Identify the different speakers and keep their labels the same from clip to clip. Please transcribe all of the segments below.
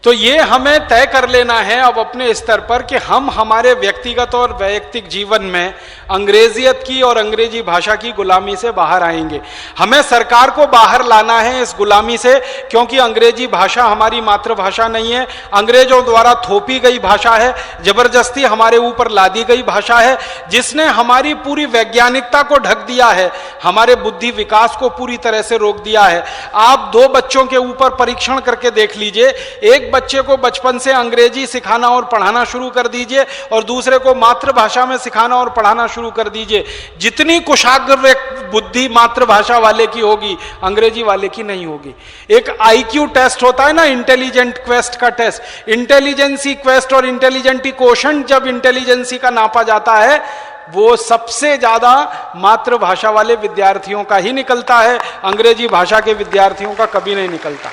Speaker 1: तो ये हमें तय कर लेना है अब अपने स्तर पर कि हम हमारे व्यक्तिगत और वैयक्तिक जीवन में अंग्रेजियत की और अंग्रेजी भाषा की गुलामी से बाहर आएंगे। हमें सरकार को बाहर लाना है इस गुलामी से, क्योंकि अंग्रेजी भाषा हमारी मातृभाषा नहीं है, अंग्रेजों द्वारा थोपी गई भाषा है, जबरदस्ती हमारे ऊपर लादी गई भाषा है, जिसने हमारी पूरी वैज्ञानिकता को ढक दिया है, हमारे बुद्धि विकास को पूरी तरह से रोक दिया है। आप 2 बच्चों के ऊपर परीक्षण करके देख लीजिए, एक बच्चे को बचपन से अंग्रेजी सिखाना और पढ़ाना शुरू कर दीजिए और दूसरे को मातृभाषा में सिखाना और पढ़ाना शुरू कर दीजिए, जितनी कुशाग्र बुद्धि मातृभाषा वाले की होगी अंग्रेजी वाले की नहीं होगी। एक आईक्यू टेस्ट होता है ना, इंटेलिजेंट क्वेस्ट का टेस्ट, इंटेलिजेंसी क्वेस्ट और इंटेलिजेंटी कोशेंट जब इंटेलिजेंसी का नापा जाता है वो सबसे ज्यादा मातृभाषा वाले विद्यार्थियों का ही निकलता है, अंग्रेजी भाषा के विद्यार्थियों का कभी नहीं निकलता।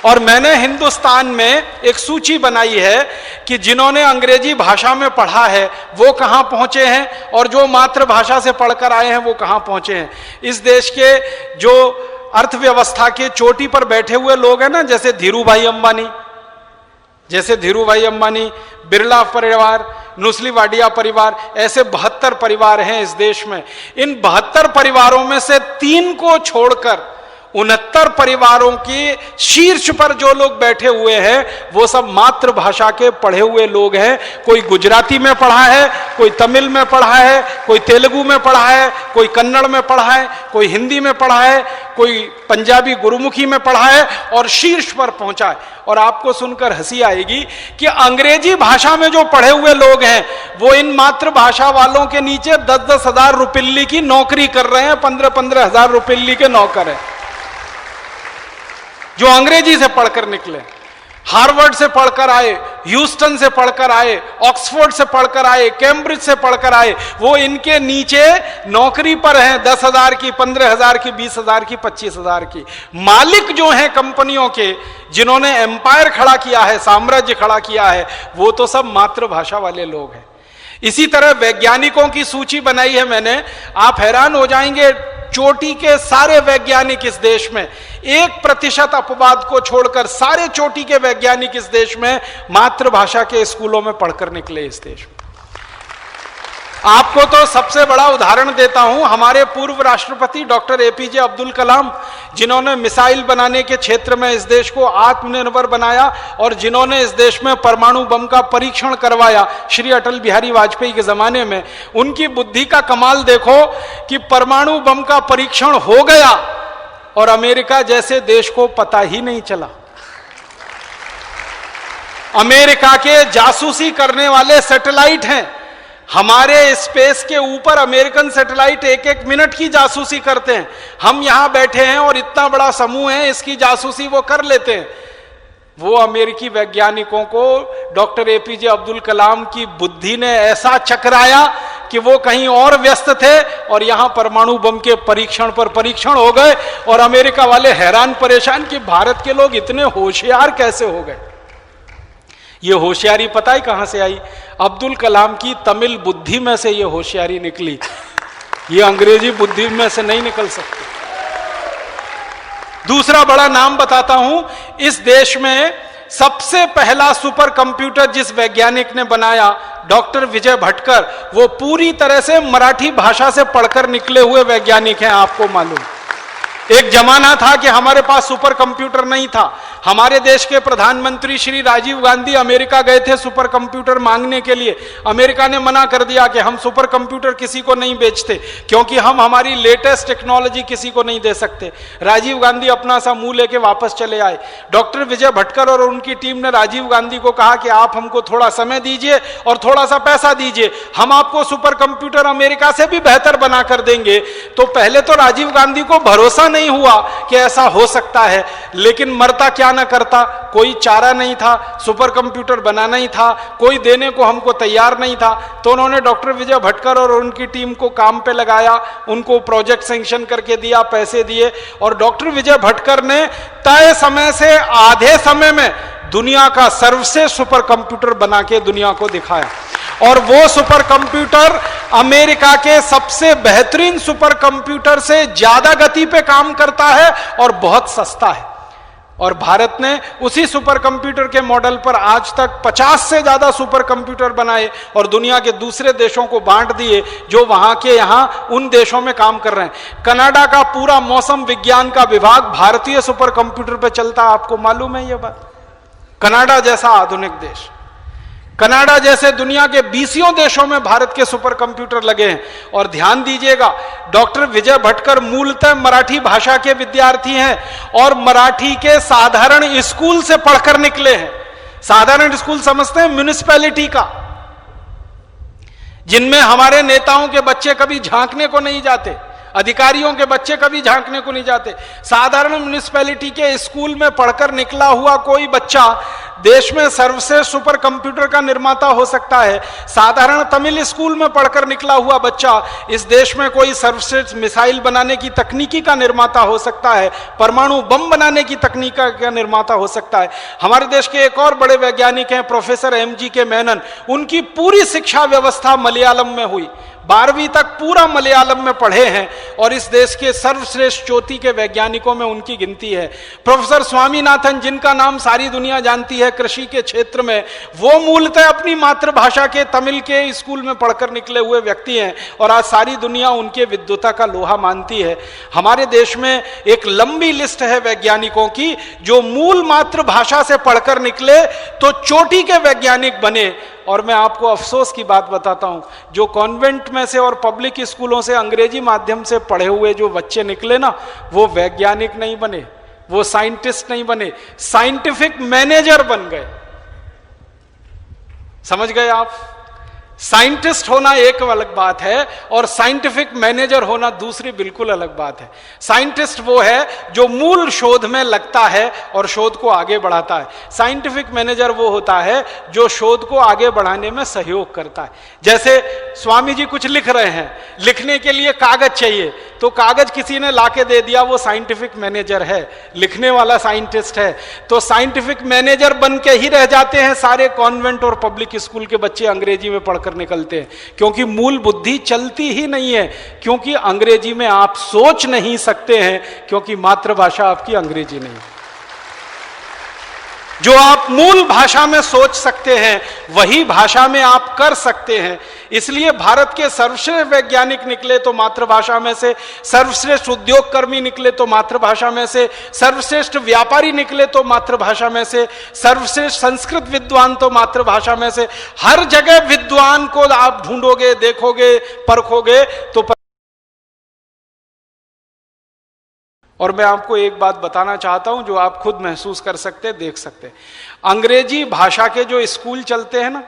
Speaker 1: और मैंने हिंदुस्तान में एक सूची बनाई है कि जिन्होंने अंग्रेजी भाषा में पढ़ा है वो कहां पहुंचे हैं और जो मातृभाषा से पढ़कर आए हैं वो कहां पहुंचे हैं। इस देश के जो अर्थव्यवस्था के चोटी पर बैठे हुए लोग हैं ना, जैसे धीरूभाई अंबानी, बिरला परिवार, नुस्लीवाडिया परिवार, ऐसे 72 परिवार हैं इस देश में। इन 72 परिवारों में से 3 को छोड़कर 69 परिवारों के शीर्ष पर जो लोग बैठे हुए हैं वो सब मातृभाषा के पढ़े हुए लोग हैं। कोई गुजराती में पढ़ा है, कोई तमिल में पढ़ा है, कोई तेलुगु में पढ़ा है, कोई कन्नड़ में पढ़ा है, कोई हिंदी में पढ़ा है, कोई पंजाबी गुरुमुखी में पढ़ा है और शीर्ष पर पहुंचा है। और आपको सुनकर हंसी आएगी कि अंग्रेजी भाषा में जो पढ़े हुए लोग हैं वो इन मातृभाषा वालों के नीचे 10-10 हजार रुपये की नौकरी कर रहे हैं, 15-15 हजार रुपये के नौकर हैं जो अंग्रेजी से पढ़कर निकले, हार्वर्ड से पढ़कर आए, ह्यूस्टन से पढ़कर आए, ऑक्सफोर्ड से पढ़कर आए, कैम्ब्रिज से पढ़कर आए, वो इनके नीचे नौकरी पर हैं, 10,000 की, 15,000 की, 20,000 की, 25,000 की। मालिक जो हैं कंपनियों के, जिन्होंने एम्पायर खड़ा किया है, साम्राज्य खड़ा किया है, वो तो सब मातृभाषा वाले लोग हैं। इसी तरह वैज्ञानिकों की सूची बनाई है मैंने, आप हैरान हो जाएंगे, चोटी के सारे वैज्ञानिक इस देश में 1% अपवाद को छोड़कर सारे चोटी के वैज्ञानिक इस देश में मातृभाषा के स्कूलों में पढ़कर निकले इस देश में। आपको तो सबसे बड़ा उदाहरण देता हूं, हमारे पूर्व राष्ट्रपति डॉक्टर एपीजे अब्दुल कलाम, जिन्होंने मिसाइल बनाने के क्षेत्र में इस देश को आत्मनिर्भर बनाया और जिन्होंने इस देश में परमाणु बम का परीक्षण करवाया श्री अटल बिहारी वाजपेयी के जमाने में। उनकी बुद्धि का कमाल देखो कि परमाणु बम का परीक्षण हो गया और अमेरिका जैसे देश को पता ही नहीं चला। अमेरिका के जासूसी करने वाले सैटेलाइट हैं, हमारे स्पेस के ऊपर अमेरिकन सैटेलाइट 1-1 मिनट की जासूसी करते हैं। हम यहां बैठे हैं और इतना बड़ा समूह है, इसकी जासूसी वो कर लेते हैं। वो अमेरिकी वैज्ञानिकों को डॉक्टर एपीजे अब्दुल कलाम की बुद्धि ने ऐसा चकराया कि वो कहीं और व्यस्त थे और यहां परमाणु बम के परीक्षण पर परीक्षण हो गए और अमेरिका वाले हैरान परेशान कि भारत के लोग इतने होशियार कैसे हो गए। ये होशियारी पता है कहां से आई? अब्दुल कलाम की तमिल बुद्धि में से ये होशियारी निकली, ये अंग्रेजी बुद्धि में से नहीं निकल सकती। दूसरा बड़ा नाम बताता हूं, इस देश में सबसे पहला सुपर कंप्यूटर जिस वैज्ञानिक ने बनाया, डॉक्टर विजय भटकर, वो पूरी तरह से मराठी भाषा से पढ़कर निकले हुए वैज्ञानिक हैं। आपको मालूम, एक जमाना था कि हमारे पास सुपर कंप्यूटर नहीं था। हमारे देश के प्रधानमंत्री श्री राजीव गांधी अमेरिका गए थे सुपर कंप्यूटर मांगने के लिए। अमेरिका ने मना कर दिया कि हम सुपर कंप्यूटर किसी को नहीं बेचते, क्योंकि हम हमारी लेटेस्ट टेक्नोलॉजी किसी को नहीं दे सकते। राजीव गांधी अपना सा मुंह लेके वापस चले आए। डॉक्टर विजय भटकर और उनकी टीम ने राजीव गांधी को कहा कि आप हमको थोड़ा समय दीजिए और थोड़ा सा पैसा दीजिए, हम आपको सुपर कंप्यूटर अमेरिका से भी बेहतर बना कर देंगे। तो पहले तो राजीव गांधी को भरोसा नहीं हुआ कि ऐसा हो सकता है, लेकिन मरता क्या न करता, कोई चारा नहीं था, सुपर कंप्यूटर बनाना ही था, कोई देने को हमको तैयार नहीं था। तो उन्होंने डॉक्टर विजय भटकर और उनकी टीम को काम पे लगाया, उनको प्रोजेक्ट सैंक्शन करके दिया, पैसे दिए और डॉक्टर विजय भटकर ने तय समय से आधे समय में दुनिया का सर्वश्रेष्ठ सुपर कंप्यूटर बना के दुनिया को दिखाया। और वो सुपर कंप्यूटर अमेरिका के सबसे बेहतरीन सुपर कंप्यूटर से ज्यादा गति पे काम करता है और बहुत सस्ता है। और भारत ने उसी सुपर कंप्यूटर के मॉडल पर आज तक 50 से ज्यादा सुपर कंप्यूटर बनाए और दुनिया के दूसरे देशों को बांट दिए जो वहां के यहां उन देशों में काम कर रहे हैं। कनाडा का पूरा मौसम विज्ञान का विभाग भारतीय सुपर कंप्यूटर पर चलता है, आपको मालूम है यह बात? कनाडा जैसा आधुनिक देश, कनाडा जैसे दुनिया के 20 देशों में भारत के सुपर कंप्यूटर लगे हैं। और ध्यान दीजिएगा, डॉक्टर विजय भटकर मूलतः मराठी भाषा के विद्यार्थी हैं और मराठी के साधारण स्कूल से पढ़कर निकले हैं। साधारण स्कूल समझते हैं? म्युनिसिपैलिटी का, जिनमें हमारे नेताओं के बच्चे कभी झांकने को नहीं जाते, अधिकारियों के बच्चे कभी झांकने को नहीं जाते। साधारण म्युनिसिपैलिटी के स्कूल में पढ़कर निकला हुआ कोई बच्चा देश में सर्वश्रेष्ठ सुपर कंप्यूटर का निर्माता हो सकता है। साधारण तमिल स्कूल में पढ़कर निकला हुआ बच्चा इस देश में कोई सर्वश्रेष्ठ मिसाइल बनाने की तकनीकी का निर्माता हो सकता है, परमाणु बम बनाने की तकनीक का निर्माता हो सकता है। हमारे देश के एक और बड़े वैज्ञानिक हैं प्रोफेसर MGK मेनन, उनकी पूरी शिक्षा व्यवस्था मलयालम में हुई, 12वीं तक पूरा मलयालम में पढ़े हैं और इस देश के सर्वश्रेष्ठ चोटी के वैज्ञानिकों में उनकी गिनती है। प्रोफेसर स्वामीनाथन, जिनका नाम सारी दुनिया जानती है कृषि के क्षेत्र में, वो मूलतः अपनी मातृभाषा के तमिल के स्कूल में पढ़कर निकले हुए व्यक्ति हैं और आज सारी दुनिया उनके विद्वता का लोहा मानती है। हमारे देश में एक लंबी लिस्ट है वैज्ञानिकों की जो मूल मातृभाषा से पढ़कर निकले तो चोटी के वैज्ञानिक बने। और मैं आपको अफसोस की बात बताता हूं, जो कॉन्वेंट में से और पब्लिक स्कूलों से अंग्रेजी माध्यम से पढ़े हुए जो बच्चे निकले ना, वो वैज्ञानिक नहीं बने, वो साइंटिस्ट नहीं बने, साइंटिफिक मैनेजर बन गए। समझ गए आप? साइंटिस्ट होना एक अलग बात है और साइंटिफिक मैनेजर होना दूसरी बिल्कुल अलग बात है। साइंटिस्ट वो है जो मूल शोध में लगता है और शोध को आगे बढ़ाता है। साइंटिफिक मैनेजर वो होता है जो शोध को आगे बढ़ाने में सहयोग करता है। जैसे स्वामी जी कुछ लिख रहे हैं, लिखने के लिए कागज चाहिए, तो कागज किसी ने लाके दे दिया, वो साइंटिफिक मैनेजर है, लिखने वाला साइंटिस्ट है। तो साइंटिफिक मैनेजर बन के ही रह जाते हैं सारे कॉन्वेंट और पब्लिक स्कूल के बच्चे अंग्रेजी में पढ़कर निकलते हैं, क्योंकि मूल बुद्धि चलती ही नहीं है, क्योंकि अंग्रेजी में आप सोच नहीं सकते हैं, क्योंकि मातृभाषा आपकी अंग्रेजी नहीं। जो आप मूल भाषा में सोच सकते हैं वही भाषा में आप कर सकते हैं। इसलिए भारत के सर्वश्रेष्ठ वैज्ञानिक निकले तो मातृभाषा में से, सर्वश्रेष्ठ उद्योगकर्मी निकले तो मातृभाषा में से, सर्वश्रेष्ठ व्यापारी निकले तो मातृभाषा में से, सर्वश्रेष्ठ संस्कृत विद्वान तो मातृभाषा में से। हर जगह विद्वान को आप ढूंढोगे, देखोगे, परखोगे तो और मैं आपको एक बात बताना चाहता हूं जो आप खुद महसूस कर सकते हैं, देख सकते हैं। अंग्रेजी भाषा के जो स्कूल चलते हैं ना,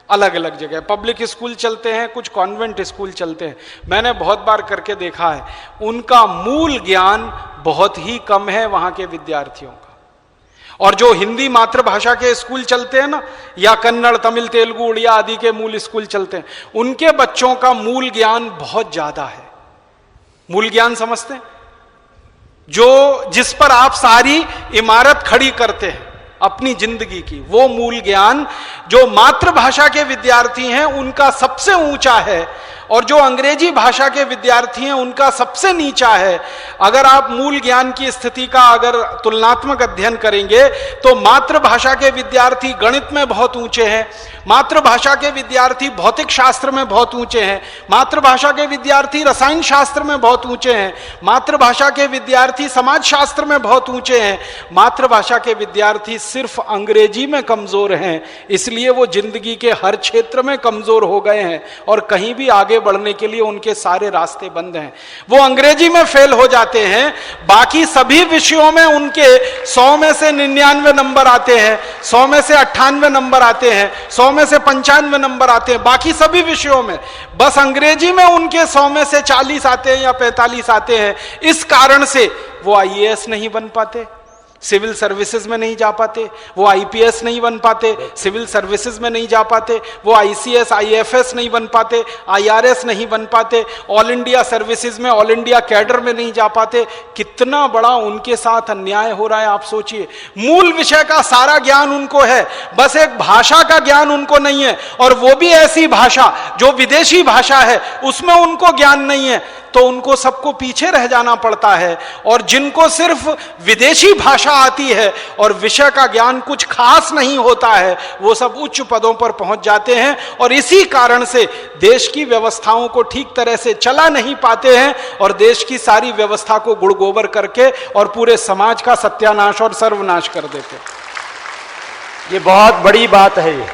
Speaker 1: अलग अलग जगह पब्लिक स्कूल चलते हैं, कुछ कॉन्वेंट स्कूल चलते हैं, मैंने बहुत बार करके देखा है, उनका मूल ज्ञान बहुत ही कम है वहां के विद्यार्थियों का। और जो हिंदी मातृभाषा के स्कूल चलते हैं ना, या कन्नड़, तमिल, तेलुगु, उड़िया आदि के मूल स्कूल चलते हैं, उनके बच्चों का मूल ज्ञान बहुत ज्यादा है। मूल ज्ञान समझते हैं? जिस पर आप सारी इमारत खड़ी करते हैं अपनी जिंदगी की, वो मूल ज्ञान जो मातृभाषा के विद्यार्थी हैं उनका सबसे ऊंचा है और जो अंग्रेजी भाषा के विद्यार्थी हैं उनका सबसे नीचा है। अगर आप मूल ज्ञान की स्थिति का अगर तुलनात्मक अध्ययन करेंगे तो मातृभाषा के विद्यार्थी गणित में बहुत ऊंचे हैं, मातृभाषा के विद्यार्थी भौतिक शास्त्र में बहुत ऊंचे हैं, मातृभाषा के विद्यार्थी रसायन शास्त्र में बहुत ऊंचे हैं, मातृभाषा के विद्यार्थी समाज शास्त्र में बहुत ऊंचे हैं। मातृभाषा के विद्यार्थी सिर्फ अंग्रेजी में कमजोर हैं, इसलिए वो जिंदगी के हर क्षेत्र में कमजोर हो गए हैं और कहीं भी आगे बढ़ने के लिए उनके सारे रास्ते बंद हैं। वो अंग्रेजी में फेल हो जाते हैं, बाकी सभी विषयों में उनके 100 में से 99 नंबर आते हैं, 100 में से 98 नंबर आते हैं, 100 में से 95 नंबर आते हैं, बाकी सभी विषयों में। बस अंग्रेजी में उनके 100 में से 40 आते हैं या 45 आते हैं। इस कारण से वो IAS नहीं बन पाते, सिविल सर्विसेज में नहीं जा पाते, वो IPS नहीं बन पाते, सिविल सर्विसेज में नहीं जा पाते, वो ICS IFS नहीं बन पाते, IRS नहीं बन पाते, ऑल इंडिया सर्विसेज में, ऑल इंडिया कैडर में नहीं जा पाते। कितना बड़ा उनके साथ अन्याय हो रहा है आप सोचिए। मूल विषय का सारा ज्ञान उनको है, बस एक भाषा का ज्ञान उनको नहीं है, और वो भी ऐसी भाषा जो विदेशी भाषा है उसमें उनको ज्ञान नहीं है, तो उनको सबको पीछे रह जाना पड़ता है। और जिनको सिर्फ विदेशी भाषा परीक्षा आती है और विषय का ज्ञान कुछ खास नहीं होता है, वो सब उच्च पदों पर पहुंच जाते हैं और इसी कारण से देश की व्यवस्थाओं को ठीक तरह से चला नहीं पाते हैं और देश की सारी व्यवस्था को गुड़ गोबर करके और पूरे समाज का सत्यानाश और सर्वनाश कर देते हैं।
Speaker 2: ये बहुत बड़ी बात है। ये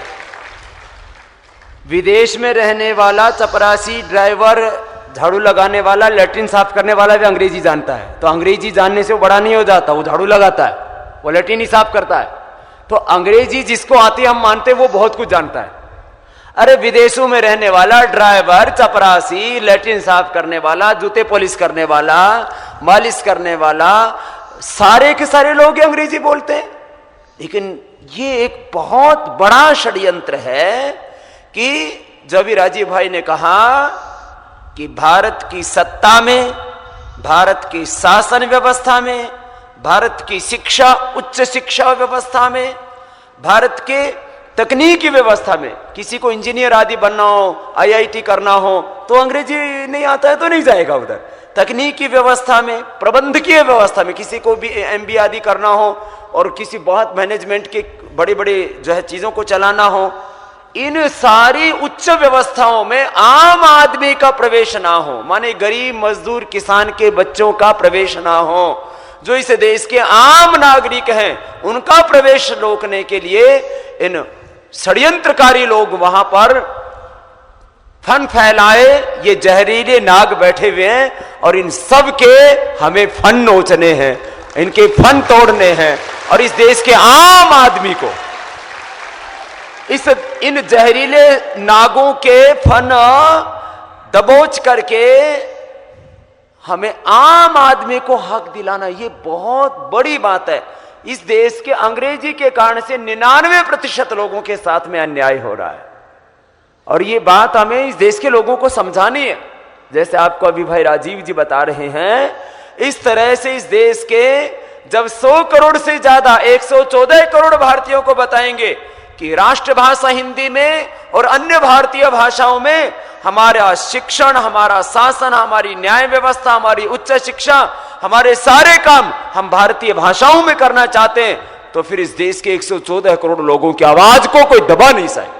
Speaker 2: विदेश में रहने वाला चपरासी, ड्राइवर, झाड़ू लगाने वाला, लैट्रिन साफ करने वाला भी अंग्रेजी जानता है। तो अंग्रेजी जानने से वो बड़ा नहीं हो जाता, वो झाड़ू लगाता है, वो लैट्रिन ही साफ करता है। तो अंग्रेजी जिसको आती है हम मानते हैं वो बहुत कुछ जानता है। अरे विदेशों में रहने वाला ड्राइवर, चपरासी, लैट्रिन साफ करने वाला, जूते पॉलिश करने वाला, मालिश करने वाला, सारे के सारे लोग अंग्रेजी बोलते हैं। लेकिन ये एक बहुत बड़ा षड्यंत्र है कि जब भी राजीव भाई ने कहा कि भारत की सत्ता में, भारत की शासन व्यवस्था में, भारत की शिक्षा, उच्च शिक्षा व्यवस्था में, भारत के तकनीकी व्यवस्था में किसी को इंजीनियर आदि बनना हो, आईआईटी करना हो, तो अंग्रेजी नहीं आता है तो नहीं जाएगा उधर। तकनीकी व्यवस्था में, प्रबंधकीय व्यवस्था में किसी को भी एमबीए आदि करना हो और किसी बहुत मैनेजमेंट के बड़े बड़े जो है चीजों को चलाना हो, इन सारी उच्च व्यवस्थाओं में आम आदमी का प्रवेश ना हो, माने गरीब मजदूर किसान के बच्चों का प्रवेश ना हो, जो इस देश के आम नागरिक हैं उनका प्रवेश रोकने के लिए इन षड्यंत्रकारी लोग वहां पर फन फैलाए, ये जहरीले नाग बैठे हुए हैं और इन सब के हमें फन नोचने हैं, इनके फन तोड़ने हैं और इस देश के आम आदमी को इन जहरीले नागों के फन दबोच करके हमें आम आदमी को हक दिलाना, ये बहुत बड़ी बात है। इस देश के अंग्रेजी के कारण से 99% लोगों के साथ में अन्याय हो रहा है और ये बात हमें इस देश के लोगों को समझानी है। जैसे आपको अभी भाई राजीव जी बता रहे हैं, इस तरह से इस देश के जब 100 करोड़ से ज्यादा 114 करोड़ भारतीयों को बताएंगे कि राष्ट्रभाषा हिंदी में और अन्य भारतीय भाषाओं में हमारा शिक्षण, हमारा शासन, हमारी न्याय व्यवस्था, हमारी उच्च शिक्षा, हमारे सारे काम हम भारतीय भाषाओं में करना चाहते हैं, तो फिर इस देश के 114 करोड़ लोगों की आवाज को कोई दबा नहीं सके।